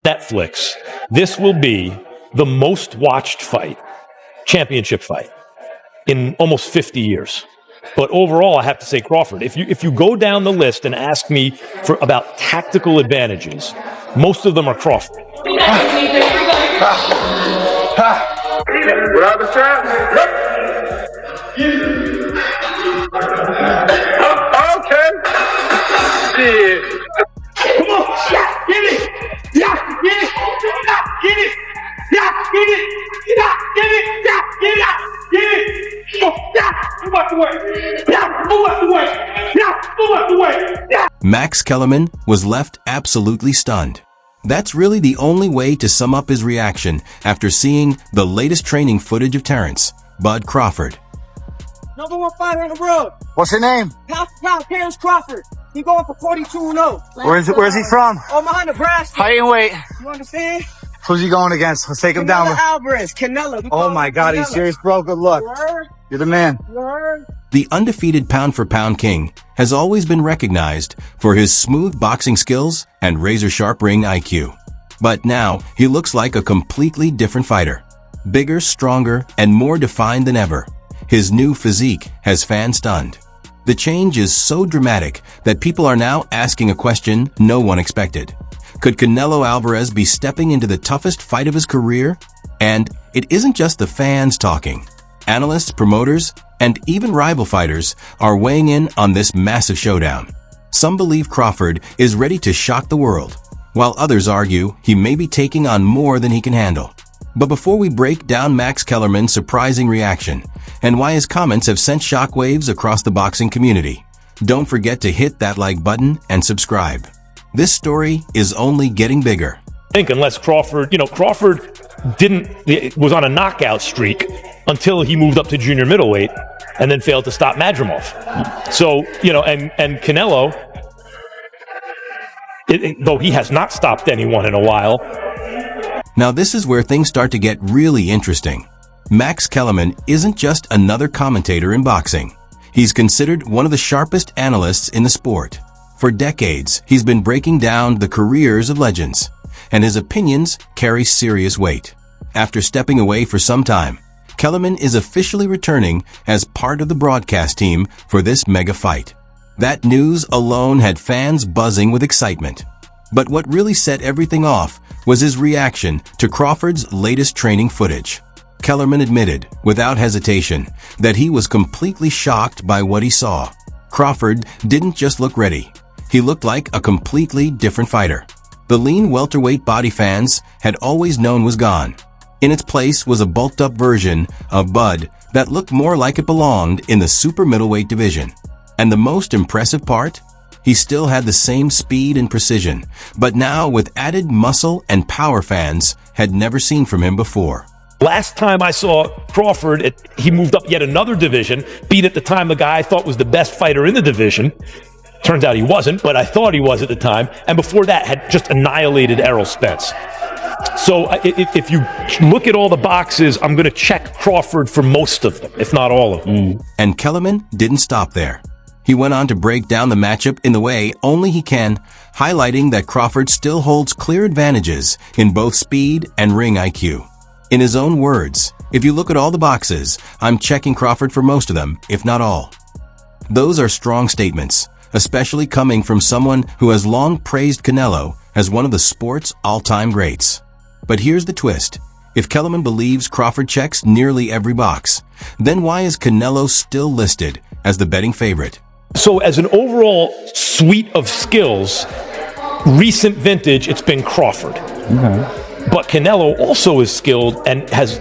Netflix, this will be the most watched fight, championship fight, in almost 50 years. But overall, I have to say Crawford. If you go down the list and ask me about tactical advantages, most of them are Crawford. Without the strap? Okay. Shit. Come on. Yeah, get it. Yeah, get it. Yeah, get it. Yeah, get it. Yeah, get it. Yeah, get it. Get it. Yeah, move out the way. Yeah, move out the way. Yeah, move out the way. Yeah. Max Kellerman was left absolutely stunned. That's really the only way to sum up his reaction after seeing the latest training footage of Terence Crawford. #1 fighter in the world. What's your name? Terence Crawford. He going for 42-0. Where's he from? Omaha, Nebraska. Height and weight. You understand? Who's he going against? Let's take him down. Alvarez, Canelo. Oh my God, he's serious, bro. Good luck. You're the man. The undefeated pound-for-pound king has always been recognized for his smooth boxing skills and razor-sharp ring IQ. But now, he looks like a completely different fighter. Bigger, stronger, and more defined than ever. His new physique has fans stunned. The change is so dramatic that people are now asking a question no one expected. Could Canelo Alvarez be stepping into the toughest fight of his career? And it isn't just the fans talking. Analysts, promoters, and even rival fighters are weighing in on this massive showdown. Some believe Crawford is ready to shock the world, while others argue he may be taking on more than he can handle. But before we break down Max Kellerman's surprising reaction and why his comments have sent shockwaves across the boxing community, don't forget to hit that like button and subscribe. This story is only getting bigger. I think unless Crawford was on a knockout streak until he moved up to junior middleweight and then failed to stop Madrimov. So, and Canelo, though he has not stopped anyone in a while. Now this is where things start to get really interesting. Max Kellerman isn't just another commentator in boxing. He's considered one of the sharpest analysts in the sport. For decades, he's been breaking down the careers of legends, and his opinions carry serious weight. After stepping away for some time, Kellerman is officially returning as part of the broadcast team for this mega fight. That news alone had fans buzzing with excitement. But what really set everything off was his reaction to Crawford's latest training footage. Kellerman admitted, without hesitation, that he was completely shocked by what he saw. Crawford didn't just look ready. He looked like a completely different fighter. The lean welterweight body fans had always known was gone. In its place was a bulked-up version of Bud that looked more like it belonged in the super middleweight division. And the most impressive part? He still had the same speed and precision, but now with added muscle and power fans had never seen from him before. Last time I saw Crawford, he moved up yet another division, beat at the time the guy I thought was the best fighter in the division. Turns out he wasn't, but I thought he was at the time. And before that, had just annihilated Errol Spence. So if you look at all the boxes, I'm going to check Crawford for most of them, if not all of them. And Kellerman didn't stop there. He went on to break down the matchup in the way only he can, highlighting that Crawford still holds clear advantages in both speed and ring IQ. In his own words, if you look at all the boxes, I'm checking Crawford for most of them, if not all. Those are strong statements, especially coming from someone who has long praised Canelo as one of the sport's all-time greats. But here's the twist. If Kellerman believes Crawford checks nearly every box, then why is Canelo still listed as the betting favorite? So as an overall suite of skills, recent vintage, it's been Crawford. Okay. But Canelo also is skilled and has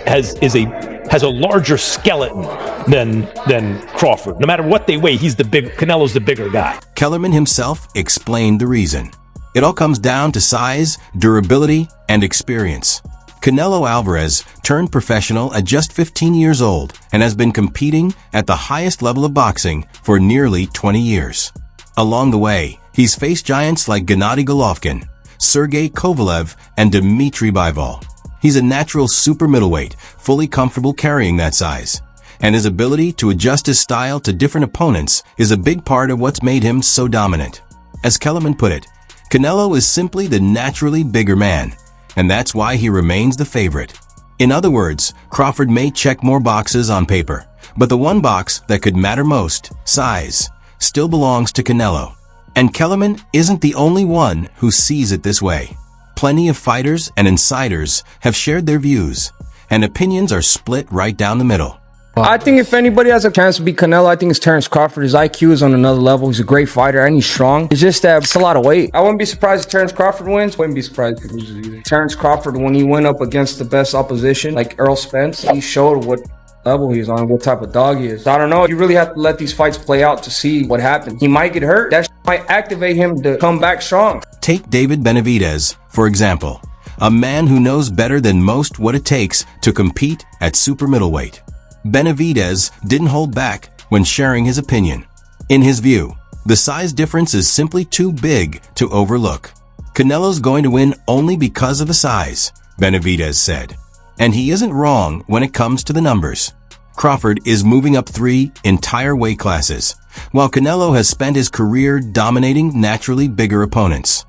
a larger skeleton than Crawford. No matter what they weigh, Canelo's the bigger guy. Kellerman himself explained the reason. It all comes down to size, durability, and experience. Canelo Alvarez turned professional at just 15 years old and has been competing at the highest level of boxing for nearly 20 years. Along the way, he's faced giants like Gennady Golovkin, Sergey Kovalev, and Dmitry Bivol. He's a natural super middleweight, fully comfortable carrying that size. And his ability to adjust his style to different opponents is a big part of what's made him so dominant. As Kellerman put it, Canelo is simply the naturally bigger man, and that's why he remains the favorite. In other words, Crawford may check more boxes on paper, but the one box that could matter most, size, still belongs to Canelo. And Kellerman isn't the only one who sees it this way. Plenty of fighters and insiders have shared their views, and opinions are split right down the middle. I think if anybody has a chance to beat Canelo, I think it's Terence Crawford. His IQ is on another level. He's a great fighter and he's strong. It's just that it's a lot of weight. I wouldn't be surprised if Terence Crawford wins. Wouldn't be surprised if he loses either. Terence Crawford, when he went up against the best opposition, like Earl Spence, he showed what level he's on, what type of dog he is. So I don't know. You really have to let these fights play out to see what happens. He might get hurt. That might activate him to come back strong. Take David Benavidez, for example, a man who knows better than most what it takes to compete at super middleweight. Benavidez didn't hold back when sharing his opinion. In his view, the size difference is simply too big to overlook. Canelo's going to win only because of the size, Benavidez said. And he isn't wrong when it comes to the numbers. Crawford is moving up 3 entire weight classes, while Canelo has spent his career dominating naturally bigger opponents.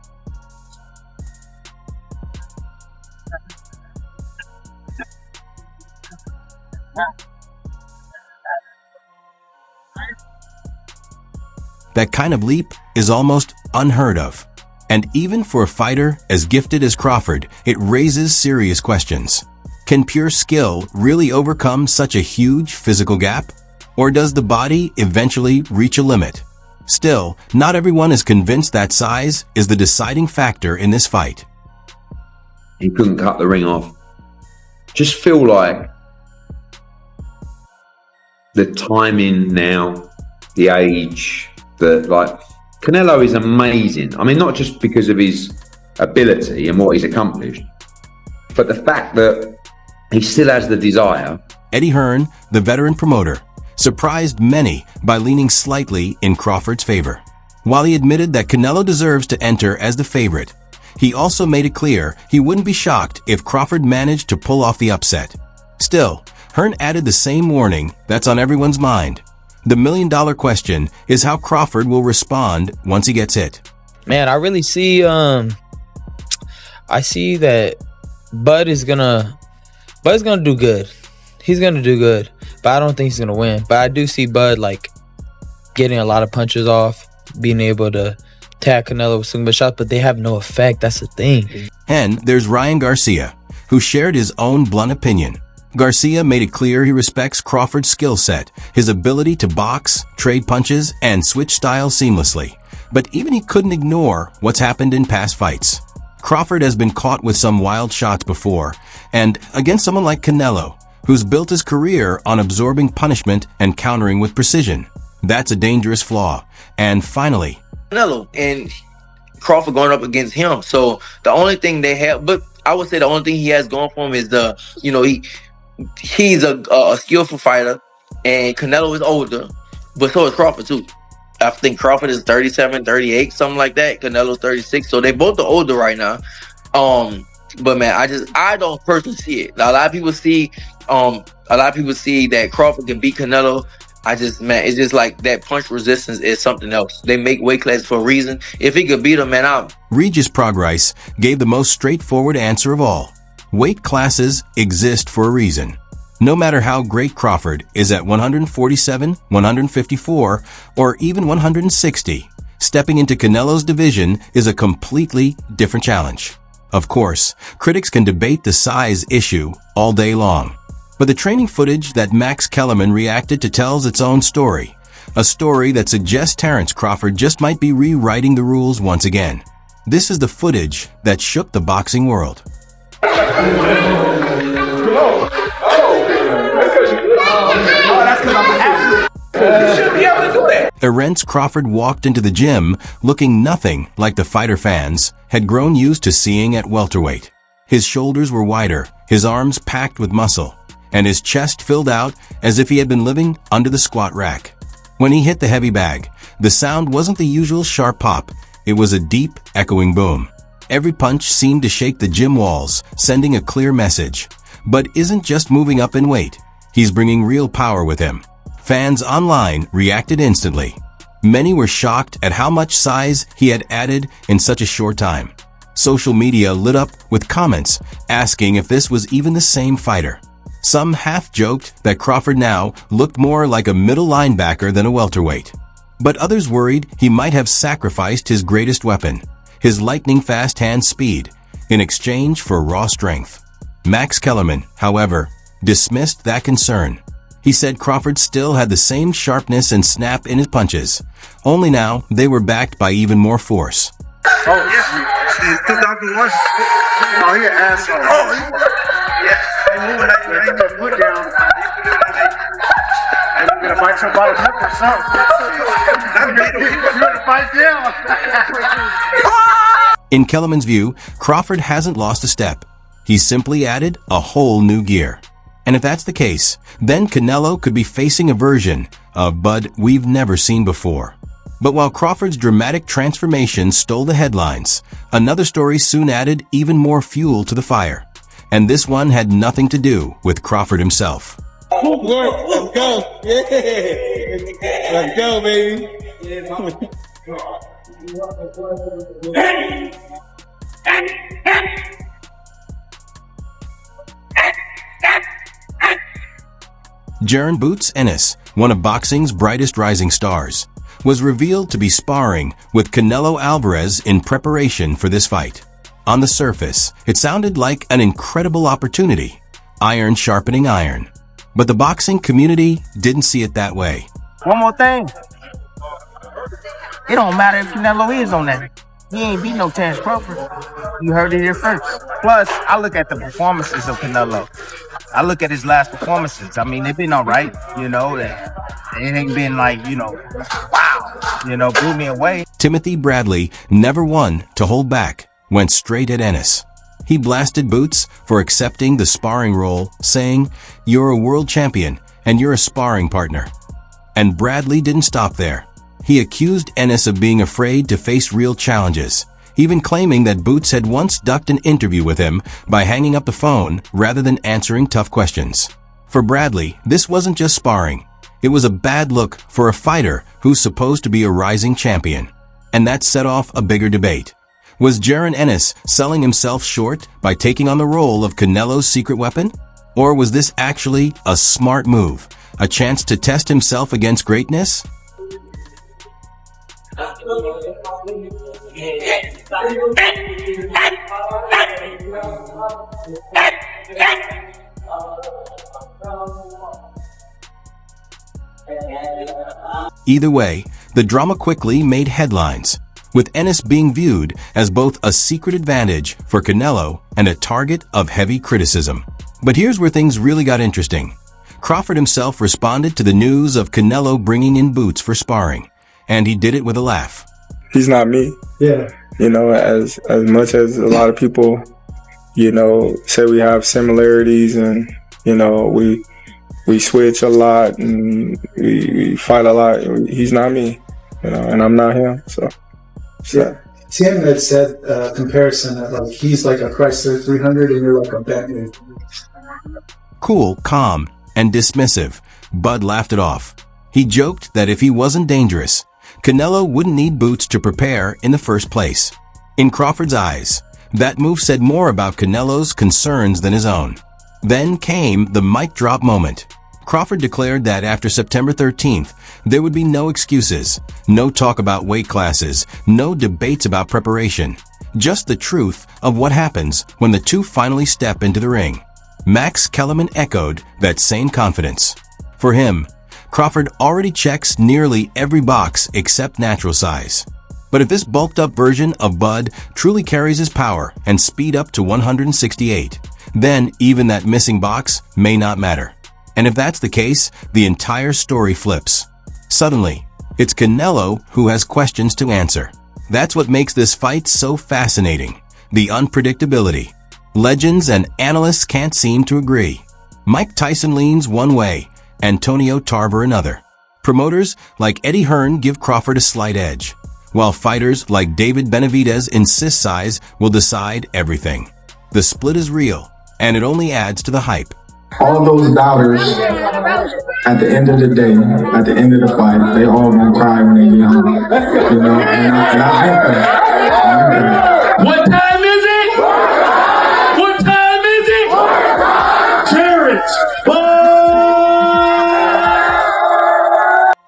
That kind of leap is almost unheard of. And even for a fighter as gifted as Crawford, it raises serious questions. Can pure skill really overcome such a huge physical gap? Or does the body eventually reach a limit? Still, not everyone is convinced that size is the deciding factor in this fight. He couldn't cut the ring off. Just feel like the timing now, the age, Canelo is amazing. I mean, not just because of his ability and what he's accomplished, but the fact that he still has the desire. Eddie Hearn, the veteran promoter, surprised many by leaning slightly in Crawford's favor. While he admitted that Canelo deserves to enter as the favorite, he also made it clear he wouldn't be shocked if Crawford managed to pull off the upset. Still, Hearn added the same warning that's on everyone's mind. The million-dollar question is how Crawford will respond once he gets hit. Man, I really see I see that Bud's gonna do good. He's gonna do good, but I don't think he's gonna win. But I do see Bud like getting a lot of punches off, being able to tag Canelo with some good shots, but they have no effect. That's the thing. And there's Ryan Garcia, who shared his own blunt opinion. Garcia made it clear he respects Crawford's skill set, his ability to box, trade punches, and switch styles seamlessly. But even he couldn't ignore what's happened in past fights. Crawford has been caught with some wild shots before, and against someone like Canelo, who's built his career on absorbing punishment and countering with precision. That's a dangerous flaw. And finally, Canelo and Crawford going up against him. So the only thing they have, but I would say the only thing he has going for him is he's a skillful fighter, and Canelo is older, but so is Crawford too. I think Crawford is 37, 38, something like that. Canelo's 36, so they both are older right now. But man, I don't personally see it. A lot of people see that Crawford can beat Canelo. It's just like that punch resistance is something else. They make weight classes for a reason. If he could beat him, man, Regis Prograis gave the most straightforward answer of all. Weight classes exist for a reason. No matter how great Crawford is at 147, 154, or even 160, stepping into Canelo's division is a completely different challenge. Of course, critics can debate the size issue all day long. But the training footage that Max Kellerman reacted to tells its own story. A story that suggests Terence Crawford just might be rewriting the rules once again. This is the footage that shook the boxing world. Terence Crawford walked into the gym looking nothing like the fighter fans had grown used to seeing at welterweight. His shoulders were wider, his arms packed with muscle, and his chest filled out as if he had been living under the squat rack. When he hit the heavy bag, the sound wasn't the usual sharp pop. It was a deep, echoing boom. Every punch seemed to shake the gym walls, sending a clear message. But isn't just moving up in weight. He's bringing real power with him. Fans online reacted instantly. Many were shocked at how much size he had added in such a short time. Social media lit up with comments asking if this was even the same fighter. Some half-joked that Crawford now looked more like a middle linebacker than a welterweight. But others worried he might have sacrificed his greatest weapon, his lightning-fast hand speed, in exchange for raw strength. Max Kellerman, however, dismissed that concern. He said Crawford still had the same sharpness and snap in his punches, only now they were backed by even more force. Oh, yeah. 2001. Oh, he an asshole. Oh, yeah. They moving like they ain't gonna put down. And you're gonna fight somebody or something. You're gonna fight down. In Kellerman's view, Crawford hasn't lost a step. He's simply added a whole new gear. And if that's the case, then Canelo could be facing a version of Bud we've never seen before. But while Crawford's dramatic transformation stole the headlines, another story soon added even more fuel to the fire. And this one had nothing to do with Crawford himself. Let's go. Yeah. Let's go, baby. Jaron "Boots" Ennis, one of boxing's brightest rising stars, was revealed to be sparring with Canelo Alvarez in preparation for this fight. On the surface, it sounded like an incredible opportunity, iron sharpening iron. But the boxing community didn't see it that way. One more thing. It don't matter if Canelo is on that. He ain't beat no Terence Crawford. You heard it here first. Plus, I look at the performances of Canelo. I look at his last performances. I mean, they've been all right, you know. It ain't been like, wow, blew me away. Timothy Bradley, never one to hold back, went straight at Ennis. He blasted Boots for accepting the sparring role, saying, "You're a world champion, and you're a sparring partner." And Bradley didn't stop there. He accused Ennis of being afraid to face real challenges, even claiming that Boots had once ducked an interview with him by hanging up the phone rather than answering tough questions. For Bradley, this wasn't just sparring. It was a bad look for a fighter who's supposed to be a rising champion. And that set off a bigger debate. Was Jaron Ennis selling himself short by taking on the role of Canelo's secret weapon? Or was this actually a smart move, a chance to test himself against greatness? Either way, the drama quickly made headlines, with Ennis being viewed as both a secret advantage for Canelo and a target of heavy criticism. But here's where things really got interesting. Crawford himself responded to the news of Canelo bringing in Boots for sparring, and he did it with a laugh. He's not me. Yeah. As much as a lot of people, say we have similarities and, we switch a lot and we fight a lot. He's not me, and I'm not him. So, yeah. Tim had said comparison that he's like a Chrysler 300 and you're like a Bentley. Cool, calm, and dismissive, Bud laughed it off. He joked that if he wasn't dangerous, Canelo wouldn't need Boots to prepare in the first place. In Crawford's eyes, that move said more about Canelo's concerns than his own. Then came the mic drop moment. Crawford declared that after September 13th, there would be no excuses, no talk about weight classes, no debates about preparation, just the truth of what happens when the two finally step into the ring. Max Kellerman echoed that same confidence. For him, Crawford already checks nearly every box except natural size. But if this bulked-up version of Bud truly carries his power and speed up to 168, then even that missing box may not matter. And if that's the case, the entire story flips. Suddenly, it's Canelo who has questions to answer. That's what makes this fight so fascinating, the unpredictability. Legends and analysts can't seem to agree. Mike Tyson leans one way, Antonio Tarver another. Promoters like Eddie Hearn give Crawford a slight edge, while fighters like David Benavidez insist size will decide everything. The split is real, and it only adds to the hype. All those doubters, at the end of the day, at the end of the fight, they all gonna cry when they get home. And I hate that. What time is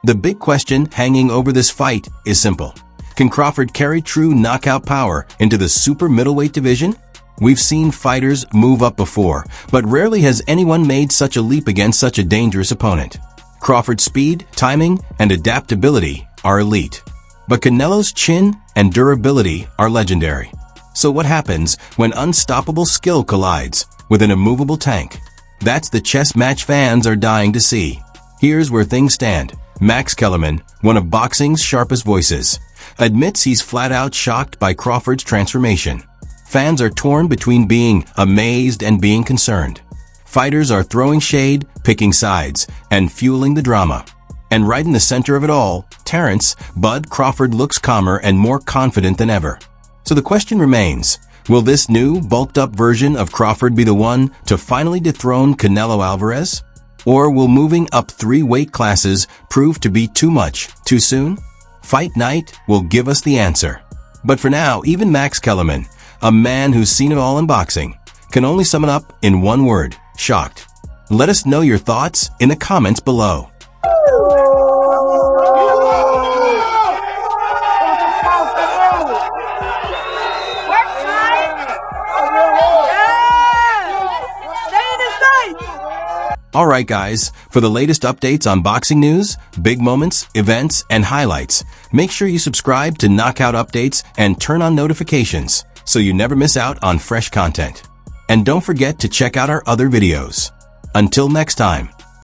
The big question hanging over this fight is simple. Can Crawford carry true knockout power into the super middleweight division? We've seen fighters move up before, but rarely has anyone made such a leap against such a dangerous opponent. Crawford's speed, timing, and adaptability are elite. But Canelo's chin and durability are legendary. So what happens when unstoppable skill collides with an immovable tank? That's the chess match fans are dying to see. Here's where things stand. Max Kellerman, one of boxing's sharpest voices, admits he's flat out shocked by Crawford's transformation. Fans are torn between being amazed and being concerned. Fighters are throwing shade, picking sides, and fueling the drama. And right in the center of it all, Terence "Bud" Crawford looks calmer and more confident than ever. So the question remains, will this new, bulked-up version of Crawford be the one to finally dethrone Canelo Alvarez? Or will moving up 3 weight classes prove to be too much, too soon? Fight night will give us the answer. But for now, even Max Kellerman, a man who's seen it all in boxing, can only sum it up in one word: shocked. Let us know your thoughts in the comments below. Alright guys, for the latest updates on boxing news, big moments, events, and highlights, make sure you subscribe to Knockout Updates and turn on notifications so you never miss out on fresh content. And don't forget to check out our other videos. Until next time.